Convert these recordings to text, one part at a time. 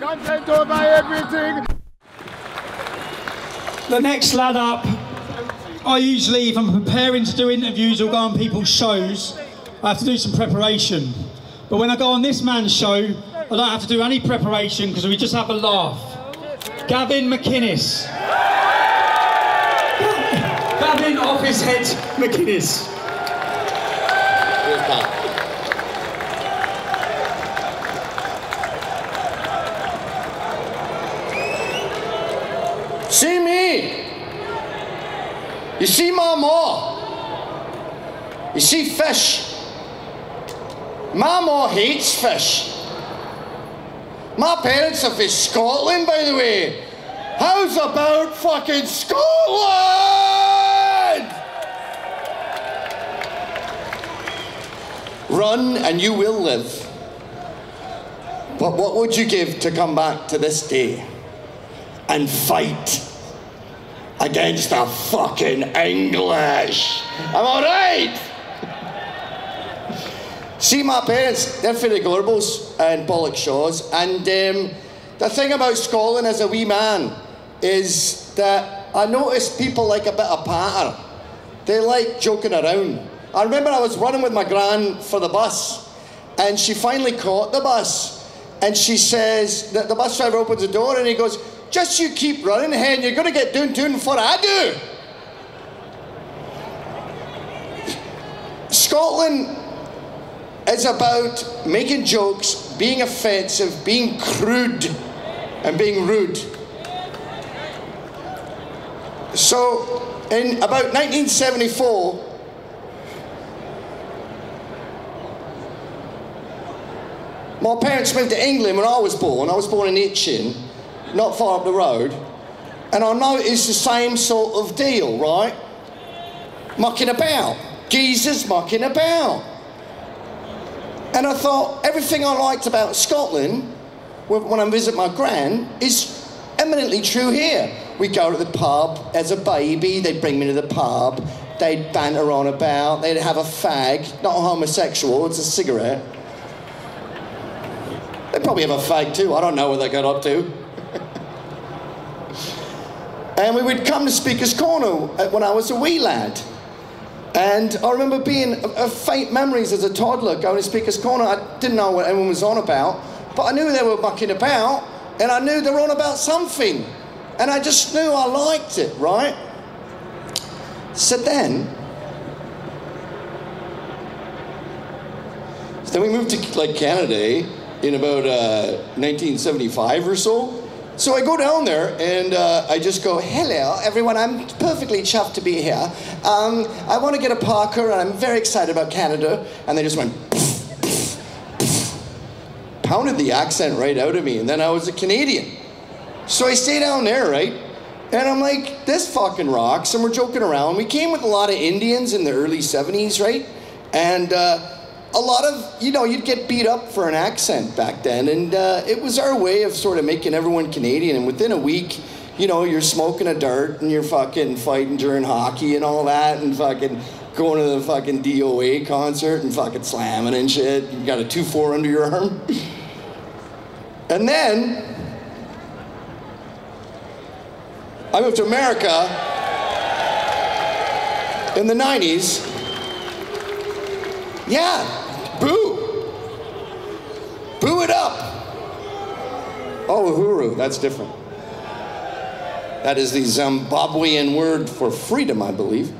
Content over everything. The next lad up, I usually, if I'm preparing to do interviews or go on people's shows, I have to do some preparation. But when I go on this man's show, I don't have to do any preparation because we just have a laugh. Gavin McInnes. Gavin off his head McInnes. See me. You see my ma. You see fish. My ma hates fish. My parents are from Scotland, by the way. How's about fucking Scotland? Run and you will live. But what would you give to come back to this day and fight against the fucking English? Am I right? See, my parents, they're from the Gorbals and Pollokshaws, and the thing about Scotland as a wee man is that I noticed people like a bit of patter. They like joking around. I remember I was running with my gran for the bus, and she finally caught the bus, and she says, that the bus driver opens the door and he goes, "Just you keep running, hen, you're gonna get doing before I do." Scotland is about making jokes, being offensive, being crude, and being rude. So, in about 1974, my parents moved to England when I was born. I was born in Itchin, not far up the road. And I noticed the same sort of deal, right? Mucking about. Geezers mucking about. And I thought, everything I liked about Scotland, when I visit my gran, is eminently true here. We go to the pub as a baby, they'd bring me to the pub, they'd banter on about, they'd have a fag, not a homosexual, it's a cigarette. They'd probably have a fag too, I don't know what they got up to. And we would come to Speaker's Corner when I was a wee lad. And I remember being faint memories as a toddler going to Speaker's Corner. I didn't know what anyone was on about, but I knew they were mucking about, and I knew they were on about something. And I just knew I liked it, right? So then we moved to like Canada in about 1975 or so. So I go down there and I just go, "Hello, everyone, I'm perfectly chuffed to be here. I want to get a Parker and I'm very excited about Canada." And they just went, pff, pff, pff, pounded the accent right out of me. And then I was a Canadian. So I stay down there, right? And I'm like, this fucking rocks. And we're joking around. We came with a lot of Indians in the early 70s, right? And a lot of, you know, you'd get beat up for an accent back then, and it was our way of sort of making everyone Canadian, and within a week, you know, you're smoking a dirt, and you're fucking fighting during hockey and all that, and fucking going to the fucking DOA concert, and fucking slamming and shit. You got a 2-4 under your arm. And then, I moved to America in the 90s. Yeah. Boo! Boo it up! Oh, uhuru, that's different. That is the Zimbabwean word for freedom, I believe.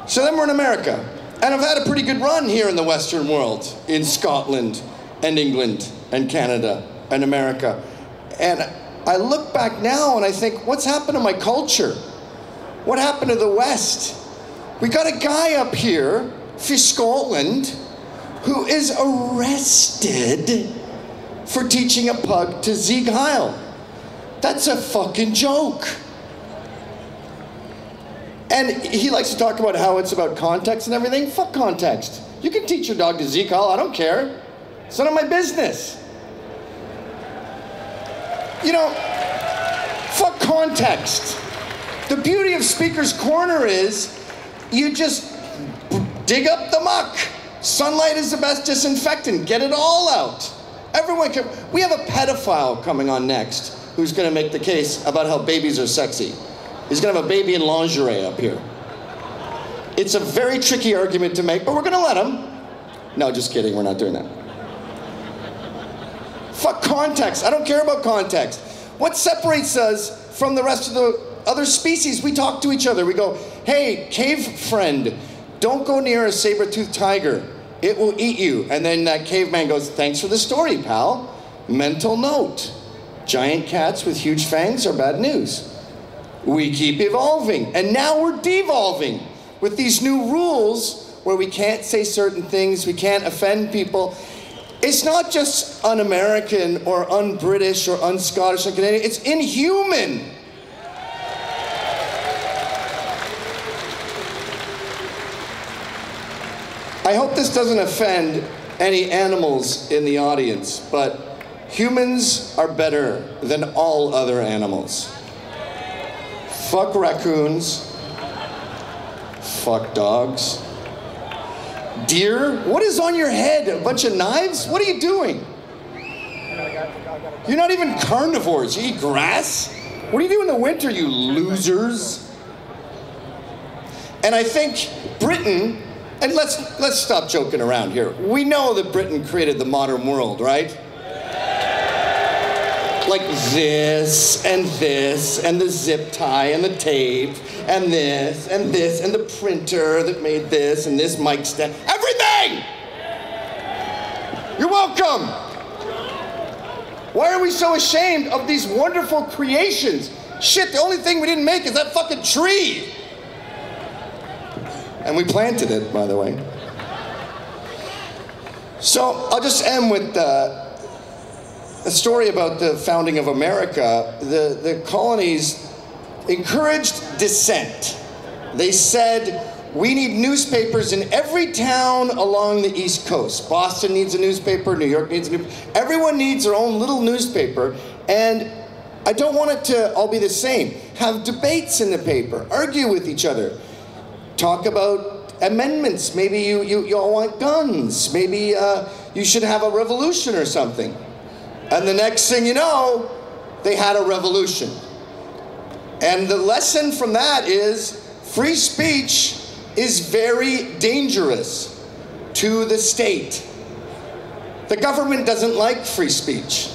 So then we're in America. And I've had a pretty good run here in the Western world, in Scotland, and England, and Canada, and America. And I look back now and I think, what's happened to my culture? What happened to the West? We got a guy up here, for Scotland, who is arrested for teaching a pug to Sieg Heil. That's a fucking joke. And he likes to talk about how it's about context and everything. Fuck context. You can teach your dog to Sieg Heil, I don't care. It's none of my business. You know, fuck context. The beauty of Speaker's Corner is you just dig up the muck. Sunlight is the best disinfectant. Get it all out. Everyone can. We have a pedophile coming on next who's going to make the case about how babies are sexy. He's going to have a baby in lingerie up here. It's a very tricky argument to make, but we're going to let him. No, just kidding. We're not doing that. Fuck context. I don't care about context. What separates us from the rest of the other species? We talk to each other. We go, hey, cave friend, don't go near a saber-toothed tiger. It will eat you. And then that caveman goes, thanks for the story, pal. Mental note. Giant cats with huge fangs are bad news. We keep evolving. And now we're devolving with these new rules where we can't say certain things, we can't offend people. It's not just un-American or un-British or un-Scottish or Canadian, it's inhuman. I hope this doesn't offend any animals in the audience, but humans are better than all other animals. Fuck raccoons. Fuck dogs. Deer? What is on your head? A bunch of knives? What are you doing? You're not even carnivores. You eat grass? What do you do in the winter, you losers? And I think Britain, and let's stop joking around here. We know that Britain created the modern world, right? Like this, and the zip tie, and the tape, and this, and the printer that made this, and this mic stand. Everything! You're welcome! Why are we so ashamed of these wonderful creations? Shit, the only thing we didn't make is that fucking tree! And we planted it, by the way. So, I'll just end with a story about the founding of America. The colonies encouraged dissent. They said, we need newspapers in every town along the East Coast. Boston needs a newspaper, New York needs a newspaper. Everyone needs their own little newspaper, and I don't want it to all be the same. Have debates in the paper, argue with each other. Talk about amendments. Maybe you all want guns. Maybe you should have a revolution or something. And the next thing you know, they had a revolution. And the lesson from that is free speech is very dangerous to the state. The government doesn't like free speech.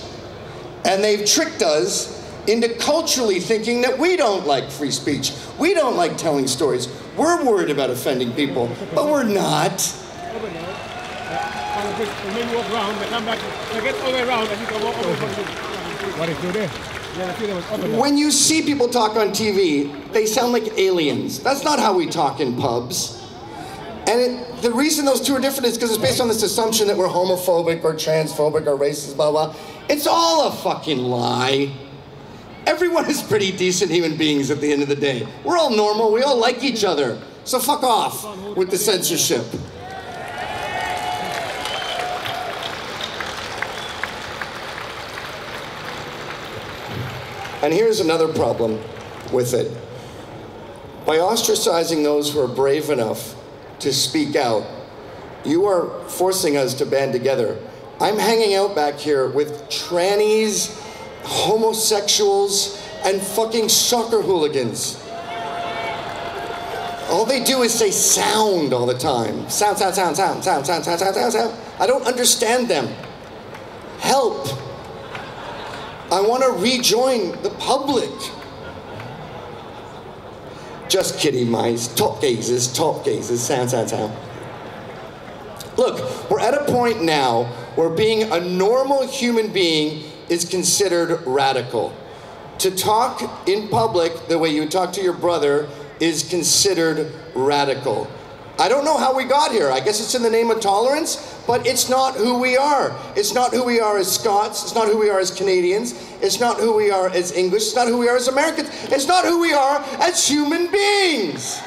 And they've tricked us into culturally thinking that we don't like free speech. We don't like telling stories. We're worried about offending people, but we're not. When you see people talk on TV, they sound like aliens. That's not how we talk in pubs. And the reason those two are different is because it's based on this assumption that we're homophobic or transphobic or racist, blah, blah. It's all a fucking lie. Everyone is pretty decent human beings at the end of the day. We're all normal, we all like each other. So fuck off with the censorship. And here's another problem with it. By ostracizing those who are brave enough to speak out, you are forcing us to band together. I'm hanging out back here with trannies, homosexuals, and fucking soccer hooligans. All they do is say sound all the time. Sound, sound, sound, sound, sound, sound, sound, sound, sound, sound. I don't understand them. Help. I want to rejoin the public. Just kidding, mice. Top gazers, sound, sound, sound. Look, we're at a point now where being a normal human being is considered radical. To talk in public the way you would talk to your brother is considered radical. I don't know how we got here. I guess it's in the name of tolerance, but it's not who we are. It's not who we are as Scots. It's not who we are as Canadians. It's not who we are as English. It's not who we are as Americans. It's not who we are as human beings.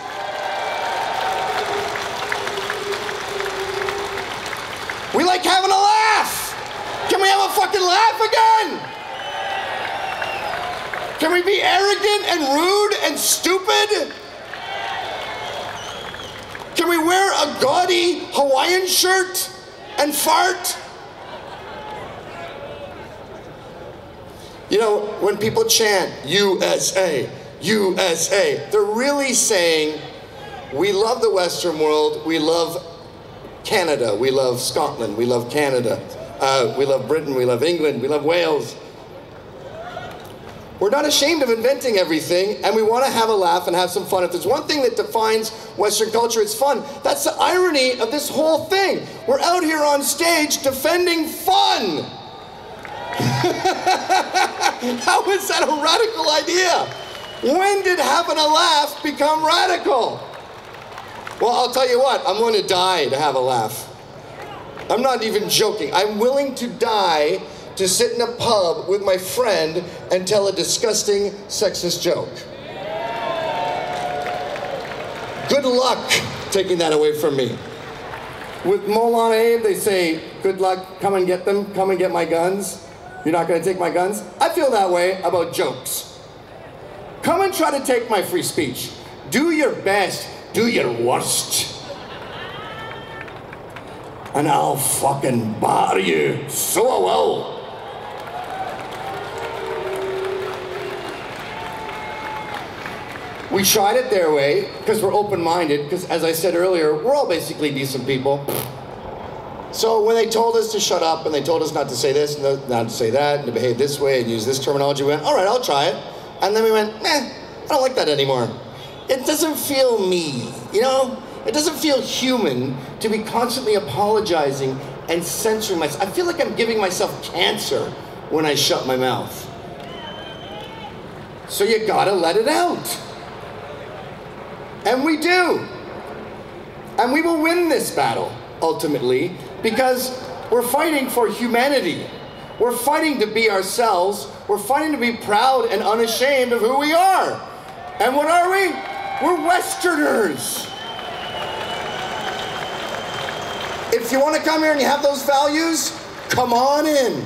We like having a laugh. Can we have a fucking laugh again? Can we be arrogant and rude and stupid? Can we wear a gaudy Hawaiian shirt and fart? You know, when people chant, USA, USA, they're really saying, we love the Western world, we love Canada, we love Scotland, we love Canada, we love Britain, we love England, we love Wales. We're not ashamed of inventing everything, and we want to have a laugh and have some fun. If there's one thing that defines Western culture, it's fun. That's the irony of this whole thing. We're out here on stage defending fun. How is that a radical idea? When did having a laugh become radical? Well, I'll tell you what, I'm going to die to have a laugh. I'm not even joking. I'm willing to die to sit in a pub with my friend and tell a disgusting sexist joke. Good luck taking that away from me. With Molon Abe, they say, good luck, come and get them, come and get my guns. You're not gonna take my guns? I feel that way about jokes. Come and try to take my free speech. Do your best, do your worst. And I'll fucking bar you so well. We tried it their way, because we're open-minded, because as I said earlier, we're all basically decent people. So when they told us to shut up, and they told us not to say this, and not to say that, and to behave this way, and use this terminology, we went, all right, I'll try it. And then we went, I don't like that anymore. It doesn't feel me, you know? It doesn't feel human to be constantly apologizing and censoring myself. I feel like I'm giving myself cancer when I shut my mouth. So you gotta let it out. And we do. And we will win this battle, ultimately, because we're fighting for humanity. We're fighting to be ourselves. We're fighting to be proud and unashamed of who we are. And what are we? We're Westerners. If you want to come here and you have those values, come on in.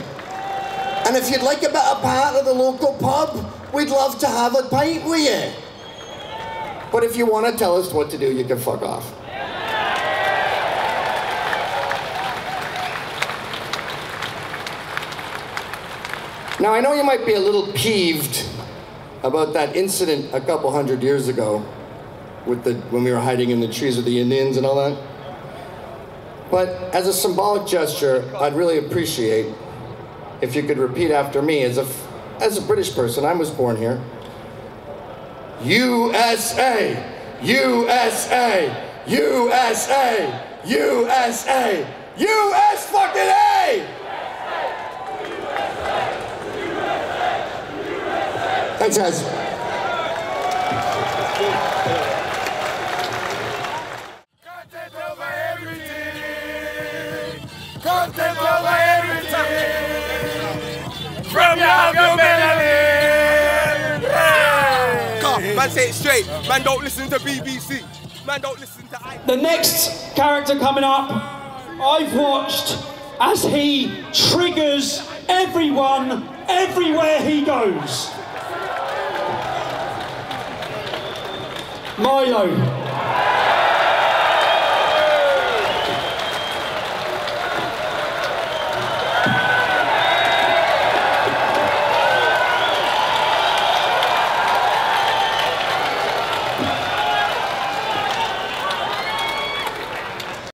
And if you'd like a part of the local pub, we'd love to have a pint with you. But if you want to tell us what to do, you can fuck off. Now, I know you might be a little peeved about that incident a couple hundred years ago with when we were hiding in the trees with the Indians and all that. But as a symbolic gesture, I'd really appreciate if you could repeat after me as a British person. I was born here. USA, USA, USA, USA, US fucking A! Thanks, guys. Content over everything. Content over everything. From your melody. Man, say it straight. Man, don't listen to BBC. Man, don't listen to The next character coming up, I've watched as he triggers everyone everywhere he goes. Milo.